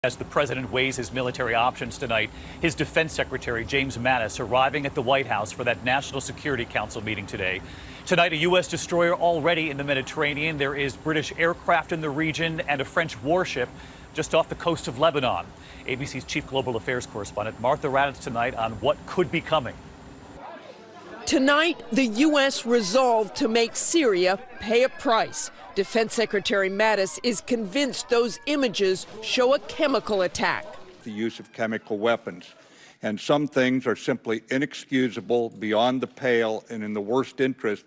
As the president weighs his military options tonight, his defense secretary, James Mattis, arriving at the White House for that National Security Council meeting today. Tonight, a U.S. destroyer already in the Mediterranean. There is British aircraft in the region and a French warship just off the coast of Lebanon. ABC's chief global affairs correspondent, Martha Raddatz, tonight on what could be coming. Tonight, the U.S. resolved to make Syria pay a price. Defense Secretary Mattis is convinced those images show a chemical attack. The use of chemical weapons. And some things are simply inexcusable, beyond the pale, and in the worst interest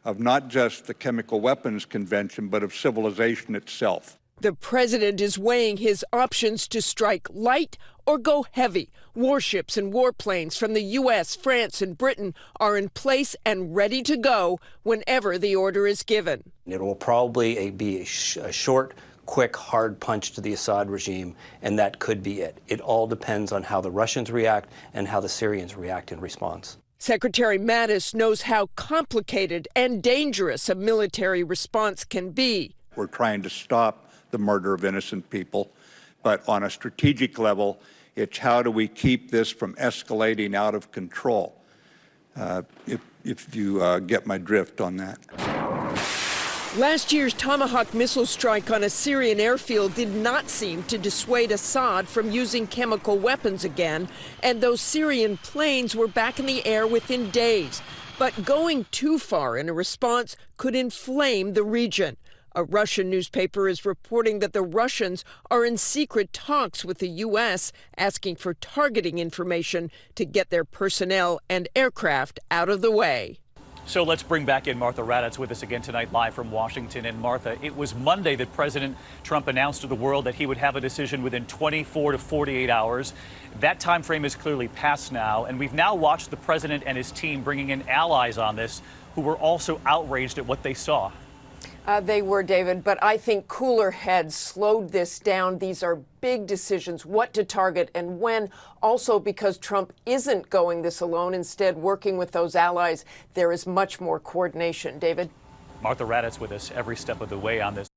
of not just the Chemical Weapons Convention, but of civilization itself. The president is weighing his options to strike light or go heavy. Warships and warplanes from the U.S., France, and Britain are in place and ready to go whenever the order is given. It will probably be a short, quick, hard punch to the Assad regime, and that could be it. It all depends on how the Russians react and how the Syrians react in response. Secretary Mattis knows how complicated and dangerous a military response can be. We're trying to stop the murder of innocent people, but on a strategic level, it's how do we keep this from escalating out of control, if you get my drift on that. Last year's Tomahawk missile strike on a Syrian airfield did not seem to dissuade Assad from using chemical weapons again, and those Syrian planes were back in the air within days. But going too far in a response could inflame the region. A Russian newspaper is reporting that the Russians are in secret talks with the U.S., asking for targeting information to get their personnel and aircraft out of the way. So let's bring back in Martha Raddatz with us again tonight, live from Washington. And Martha, it was Monday that President Trump announced to the world that he would have a decision within 24 to 48 hours. That time frame is clearly passed now, and we've now watched the president and his team bringing in allies on this who were also outraged at what they saw. They were, David, but I think cooler heads slowed this down. These are big decisions, what to target and when. Also, because Trump isn't going this alone, instead working with those allies, there is much more coordination. David? Martha Raddatz with us every step of the way on this.